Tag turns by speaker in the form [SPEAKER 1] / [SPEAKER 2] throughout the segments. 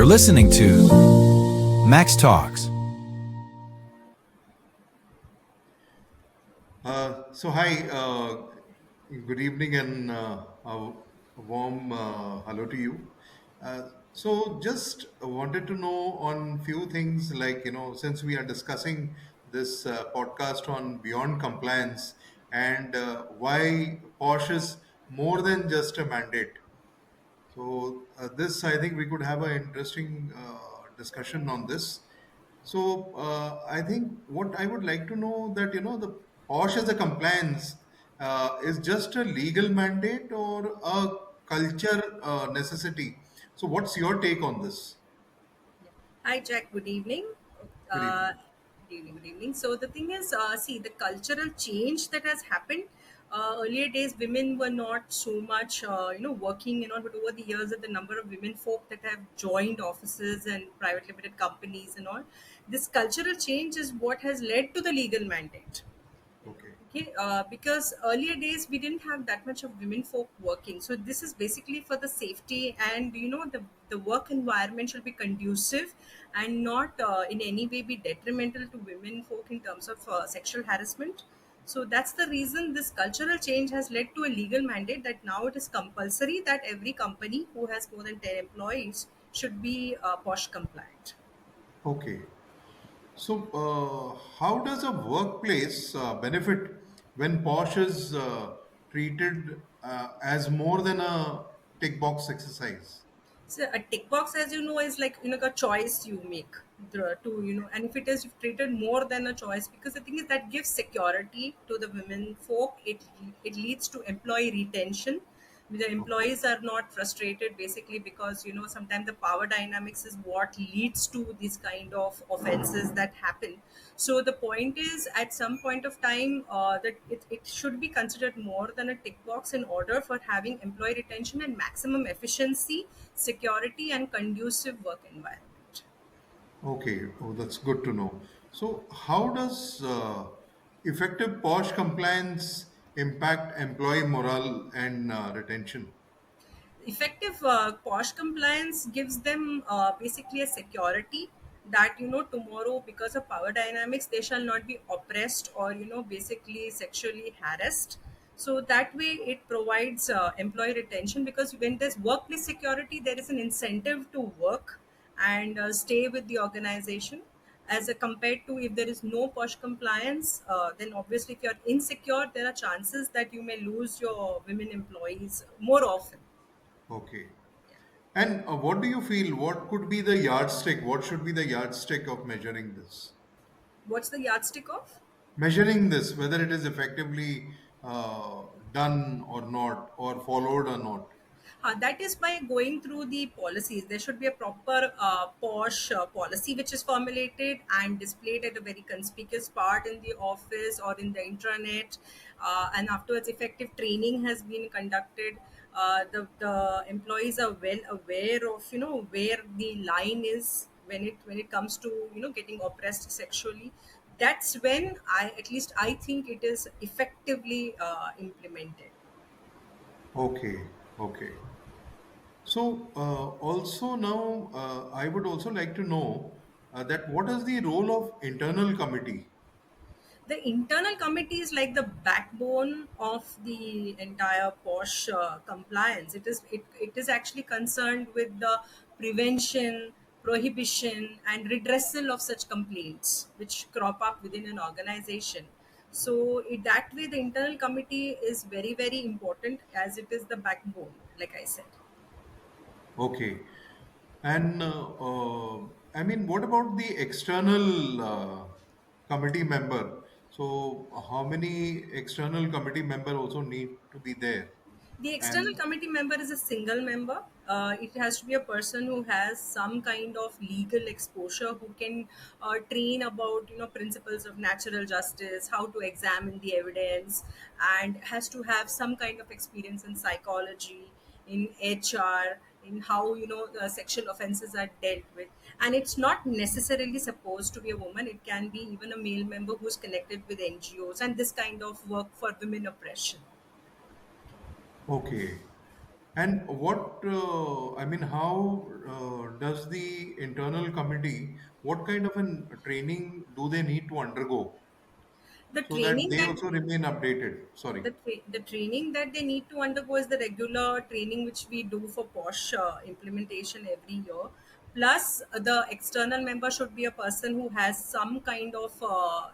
[SPEAKER 1] You're listening to Max Talks.
[SPEAKER 2] Hi, good evening and a warm hello to you. Just wanted to know on few things like, since we are discussing this podcast on beyond compliance and why Porsche is more than just a mandate. This, I think we could have an interesting discussion on this. I think what I would like to know that the Porsche as a compliance is just a legal mandate or a culture necessity. So, what's your take on this?
[SPEAKER 3] Yeah. Hi, Jack. Good evening.
[SPEAKER 2] Good
[SPEAKER 3] Uh,
[SPEAKER 2] evening.
[SPEAKER 3] good evening. Good evening. So the thing is, see, the cultural change that has happened. Earlier days, women were not so much, working and all. But over the years, the number of women folk that have joined offices and private limited companies and all, this cultural change is what has led to the legal mandate.
[SPEAKER 2] Okay.
[SPEAKER 3] Okay, because earlier days we didn't have that much of women folk working. So this is basically for the safety and the work environment should be conducive and not in any way be detrimental to women folk in terms of sexual harassment. So that's the reason this cultural change has led to a legal mandate that now it is compulsory that every company who has more than 10 employees should be POSH compliant.
[SPEAKER 2] Okay. How does a workplace benefit when Porsche is treated as more than a tick box exercise?
[SPEAKER 3] So a tick box, as you know, is like a choice you make to and if it is treated more than a choice, because the thing is that gives security to the women folk. It leads to employee retention. The
[SPEAKER 2] Okay.
[SPEAKER 3] employees are not frustrated basically because sometimes the power dynamics is what leads to these kind of offenses that happen. So the point is, at some point of time, that it should be considered more than a tick box in order for having employee retention and maximum efficiency, security, and conducive work environment.
[SPEAKER 2] Okay, oh, that's good to know. So, how does effective POSH compliance impact employee morale and retention?
[SPEAKER 3] Effective POSH compliance gives them basically a security that tomorrow, because of power dynamics, they shall not be oppressed or basically sexually harassed. So that way it provides employee retention, because when there's workplace security, there is an incentive to work and stay with the organization, as a compared to if there is no POSH compliance. Then obviously if you're insecure, there are chances that you may lose your women employees more often.
[SPEAKER 2] Okay. And what do you feel? What could be the yardstick? What should be the yardstick of measuring this?
[SPEAKER 3] What's the yardstick of?
[SPEAKER 2] Measuring this, whether it is effectively done or not, or followed or not.
[SPEAKER 3] That is by going through the policies. There should be a proper POSH policy which is formulated and displayed at a very conspicuous part in the office or in the intranet. And afterwards, effective training has been conducted. The employees are well aware of where the line is when it comes to getting oppressed sexually. That's when I think it is effectively implemented.
[SPEAKER 2] Okay, okay. Also now, I would also like to know that what is the role of internal committee?
[SPEAKER 3] The internal committee is like the backbone of the entire POSH compliance. It is actually concerned with the prevention, prohibition, and redressal of such complaints which crop up within an organization. So that way, the internal committee is very very important, as it is the backbone, like I said.
[SPEAKER 2] Okay. And I mean, what about the external committee member? So, how many external committee member also need to be there?
[SPEAKER 3] The external
[SPEAKER 2] And
[SPEAKER 3] committee member is a single member. It has to be a person who has some kind of legal exposure, who can train about principles of natural justice, how to examine the evidence, and has to have some kind of experience in psychology, in HR, in how sexual offenses are dealt with. And it's not necessarily supposed to be a woman. It can be even a male member who's connected with NGOs and this kind of work for women oppression.
[SPEAKER 2] okay, And I mean, how does the internal committee, what kind of an training do they need to undergo
[SPEAKER 3] The
[SPEAKER 2] so that
[SPEAKER 3] training
[SPEAKER 2] they
[SPEAKER 3] that
[SPEAKER 2] also remain updated? Sorry.
[SPEAKER 3] the training that they need to undergo is the regular training which we do for POSH implementation every year. Plus, the external member should be a person who has some kind of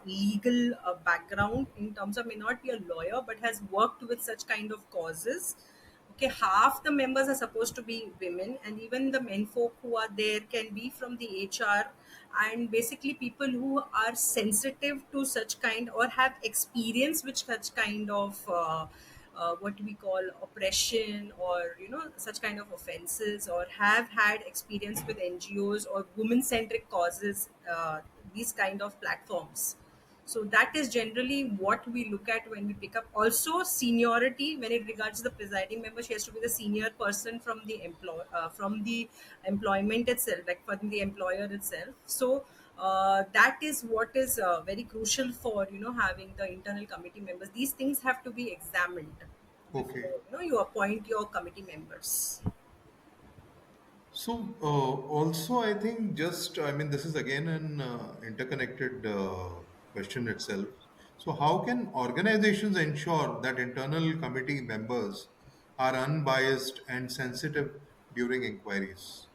[SPEAKER 3] legal background in terms of may not be a lawyer but has worked with such kind of causes. Okay, half the members are supposed to be women, and even the men folk who are there can be from the HR, and basically people who are sensitive to such kind or have experience with such kind of what we call oppression, or such kind of offenses, or have had experience with NGOs or women centric causes, these kind of platforms. So that is generally what we look at when we pick up. Also, seniority when it regards the presiding member, she has to be the senior person from the from the employment itself, like from the employer itself. So that is what is very crucial for having the internal committee members. These things have to be examined
[SPEAKER 2] Okay.
[SPEAKER 3] before you appoint your committee members.
[SPEAKER 2] So, also, I think I mean, this is again an interconnected question itself. So, how can organizations ensure that internal committee members are unbiased and sensitive during inquiries?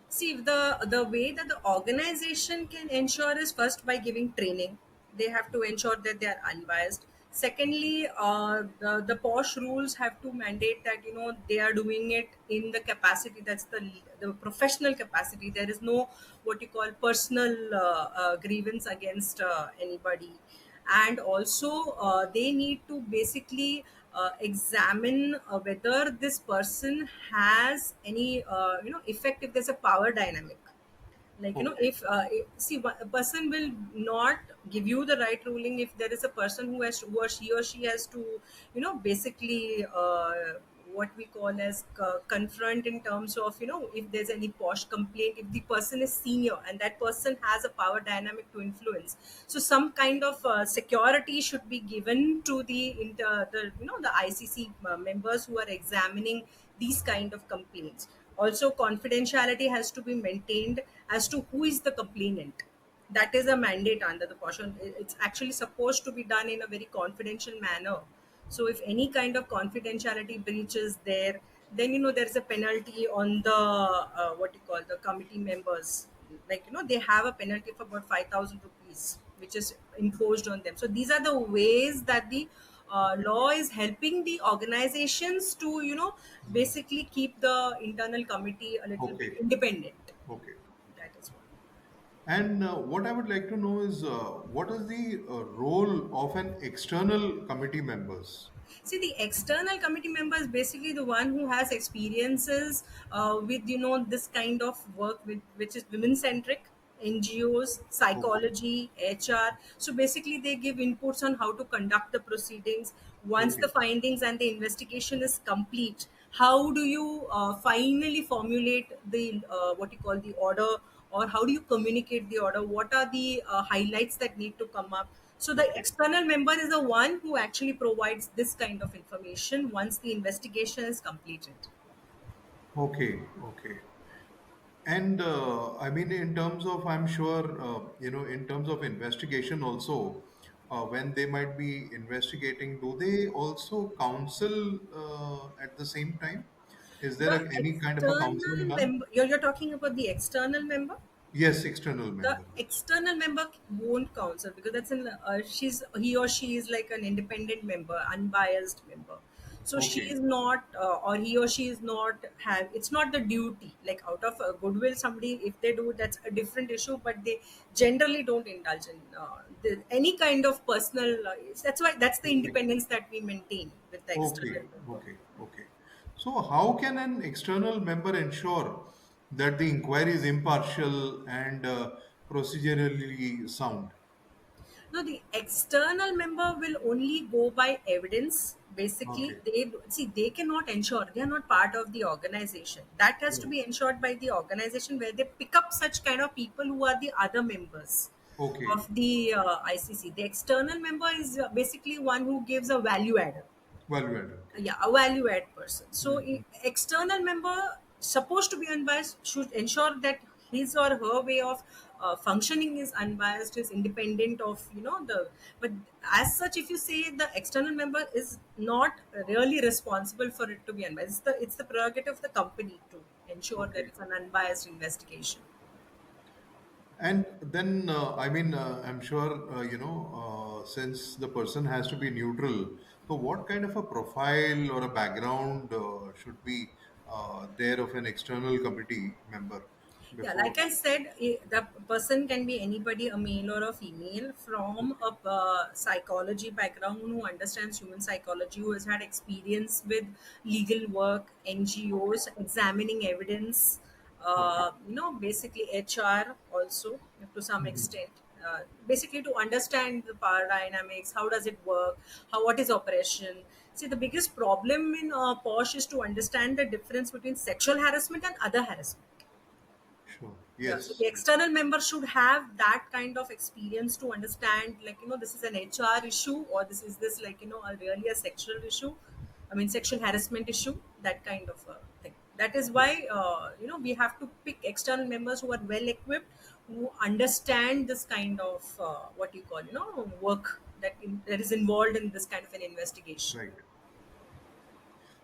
[SPEAKER 3] See, the way that the organization can ensure is first by giving training. They have to ensure that they are unbiased. Secondly, the POSH rules have to mandate that they are doing it in the capacity, that's the professional capacity. There is no what you call personal grievance against anybody. And also they need to basically examine whether this person has any effect, if there's a power dynamic. Like
[SPEAKER 2] Okay,
[SPEAKER 3] see, a person will not give you the right ruling if there is a person who or she has to basically what we call as confront, in terms of if there's any posh complaint, if the person is senior and that person has a power dynamic to influence. So some kind of security should be given to the ICC members who are examining these kind of complaints. Also, confidentiality has to be maintained as to who is the complainant. That is a mandate under the caution. It's actually supposed to be done in a very confidential manner. So, if any kind of confidentiality breach is there, then there's a penalty on the what you call the committee members. Like they have a penalty of about 5,000 rupees, which is imposed on them. So these are the ways that the law is helping the organizations to basically keep the internal committee a little bit
[SPEAKER 2] okay,
[SPEAKER 3] independent.
[SPEAKER 2] okay.
[SPEAKER 3] That is what.
[SPEAKER 2] And what I would like to know is what is the role of an external committee members?
[SPEAKER 3] See, the external committee member is basically the one who has experiences with this kind of work, with which is women centric, NGOs,
[SPEAKER 2] Okay,
[SPEAKER 3] psychology, HR. So basically, they give inputs on how to conduct the proceedings. Once the
[SPEAKER 2] okay,
[SPEAKER 3] findings and the investigation is complete, how do you finally formulate the what you call the order, or how do you communicate the order? What are the highlights that need to come up? So the
[SPEAKER 2] okay,
[SPEAKER 3] external member is the one who actually provides this kind of information once the investigation is completed.
[SPEAKER 2] okay, okay. And I mean, in terms of, I'm sure, in terms of investigation also, when they might be investigating, do they also counsel at the same time? Is there
[SPEAKER 3] The
[SPEAKER 2] any kind of a counseling
[SPEAKER 3] external
[SPEAKER 2] done?
[SPEAKER 3] member, you're talking about the external member.
[SPEAKER 2] Yes, external
[SPEAKER 3] The
[SPEAKER 2] member.
[SPEAKER 3] external member won't counsel, because that's he or she is like an independent member, unbiased member. So she
[SPEAKER 2] Okay,
[SPEAKER 3] is not or he or she is not have, it's not the duty, like out of goodwill somebody, if they do, that's a different issue, but they generally don't indulge in any kind of personal that's why, that's the
[SPEAKER 2] okay,
[SPEAKER 3] independence that we maintain with the external
[SPEAKER 2] okay,
[SPEAKER 3] member.
[SPEAKER 2] okay, okay. So, how can an external member ensure that the inquiry is impartial and procedurally sound?
[SPEAKER 3] No, the external member will only go by evidence. Basically,
[SPEAKER 2] Okay.
[SPEAKER 3] they see, they cannot ensure, they are not part of the organization. That has to be ensured by the organization, where they pick up such kind of people who are the other members
[SPEAKER 2] Okay.
[SPEAKER 3] of the ICC. The external member is basically one who gives a value adder.
[SPEAKER 2] Value add. Okay.
[SPEAKER 3] Yeah, a value add person. So
[SPEAKER 2] Mhm.
[SPEAKER 3] external member supposed to be unbiased should ensure that his or her way of functioning is unbiased, is independent of the. But as such, if you say the external member is not really responsible for it to be unbiased, it's the prerogative of the company to ensure that
[SPEAKER 2] Okay.
[SPEAKER 3] it's an unbiased investigation.
[SPEAKER 2] And then, I'm sure, since the person has to be neutral, so what kind of a profile or a background should be there of an external committee member
[SPEAKER 3] Yeah,
[SPEAKER 2] before?
[SPEAKER 3] like I said, the person can be anybody, a male or a female, from a psychology background, who understands human psychology, who has had experience with legal work, NGOs, examining evidence,
[SPEAKER 2] Okay.
[SPEAKER 3] basically HR also to some
[SPEAKER 2] Mhm.
[SPEAKER 3] extent. Basically, to understand the power dynamics, how does it work, what is oppression. See, the biggest problem in POSH is to understand the difference between sexual harassment and other harassment.
[SPEAKER 2] Sure.
[SPEAKER 3] Yeah, so the
[SPEAKER 2] Yes.
[SPEAKER 3] external member should have that kind of experience to understand, like, this is an HR issue, or this like, a really a sexual issue. I mean, sexual harassment issue, that kind of a thing. That is why, we have to pick external members who are well equipped, who understand this kind of, what you call, work that is involved in this kind of an investigation.
[SPEAKER 2] Right.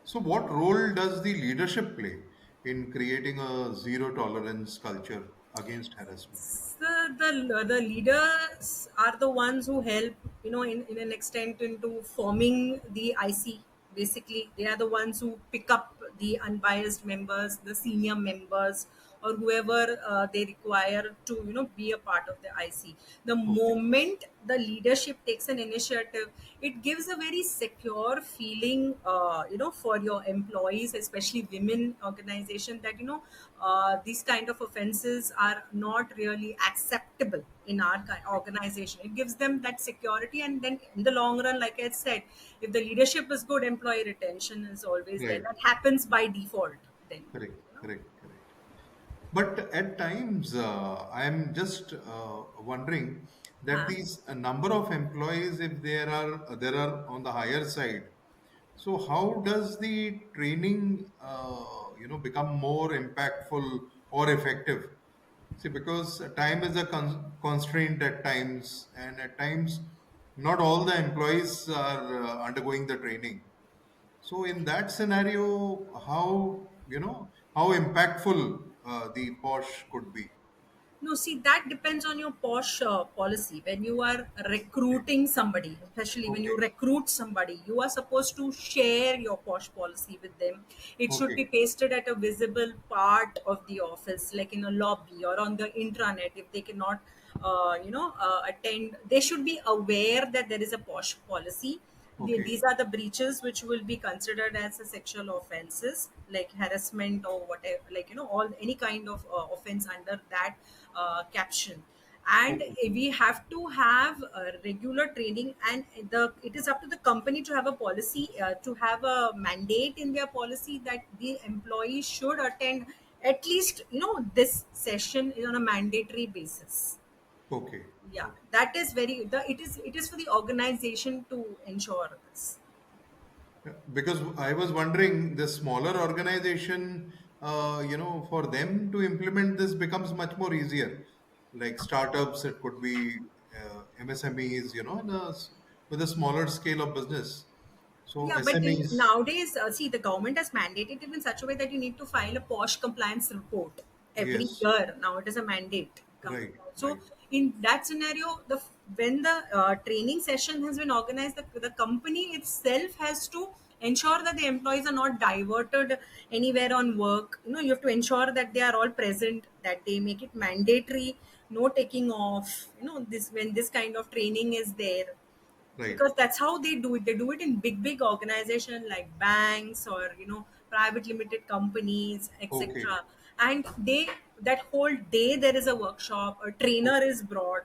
[SPEAKER 2] So, what role does the leadership play in creating a zero tolerance culture against harassment?
[SPEAKER 3] The leaders are the ones who help, in an extent, into forming the IC. Basically, they are the ones who pick up the unbiased members, the senior members, or whoever they require to be a part of the IC. The
[SPEAKER 2] Okay.
[SPEAKER 3] moment the leadership takes an initiative, it gives a very secure feeling, for your employees, especially women organization, that these kind of offenses are not really acceptable in our organization. It gives them that security, and then in the long run, like I said, if the leadership is good, employee retention is always there.
[SPEAKER 2] Right.
[SPEAKER 3] That happens by default. Then.
[SPEAKER 2] Correct. Correct. Correct. But at times, I'm just wondering that
[SPEAKER 3] Huh.
[SPEAKER 2] these a number of employees, if there are on the higher side, so how does the training, become more impactful or effective? See, because time is a constraint at times, and at times, not all the employees are undergoing the training. So in that scenario, how impactful the Porsche could be.
[SPEAKER 3] No, see, that depends on your posh policy. When you are
[SPEAKER 2] Okay.
[SPEAKER 3] recruiting somebody, especially when you
[SPEAKER 2] Okay.
[SPEAKER 3] recruit somebody, you are supposed to share your posh policy with them. It should be
[SPEAKER 2] Okay.
[SPEAKER 3] pasted at a visible part of the office, like in a lobby or on the intranet. If they cannot, attend, they should be aware that there is a posh policy.
[SPEAKER 2] Okay.
[SPEAKER 3] These are the breaches which will be considered as a sexual offenses, like harassment or whatever, like, all any kind of offense under that caption. And
[SPEAKER 2] Okay.
[SPEAKER 3] we have to have regular training, and it is up to the company to have a policy, to have a mandate in their policy that the employee should attend at least this session on a mandatory basis.
[SPEAKER 2] Okay.
[SPEAKER 3] Yeah,
[SPEAKER 2] Okay.
[SPEAKER 3] that is it is for the organization to ensure this.
[SPEAKER 2] Yeah, because I was wondering, the smaller organization, for them to implement this becomes much more easier. Like startups, it could be MSMEs, with a smaller scale of business. So
[SPEAKER 3] Yeah, but
[SPEAKER 2] SMEs,
[SPEAKER 3] nowadays, see, the government has mandated it in such a way that you need to file a POSH compliance report every
[SPEAKER 2] yes,
[SPEAKER 3] year. Now it is a mandate coming
[SPEAKER 2] right,
[SPEAKER 3] out. So
[SPEAKER 2] right,
[SPEAKER 3] in that scenario, when the training session has been organized, the company itself has to ensure that the employees are not diverted anywhere on work. You have to ensure that they are all present, that they make it mandatory, no taking off. This when this kind of training is there,
[SPEAKER 2] right.
[SPEAKER 3] because that's how they do it. They do it in big organizations like banks, or private limited companies,
[SPEAKER 2] Okay,
[SPEAKER 3] etc. And that whole day there is a workshop, a trainer
[SPEAKER 2] okay,
[SPEAKER 3] is brought,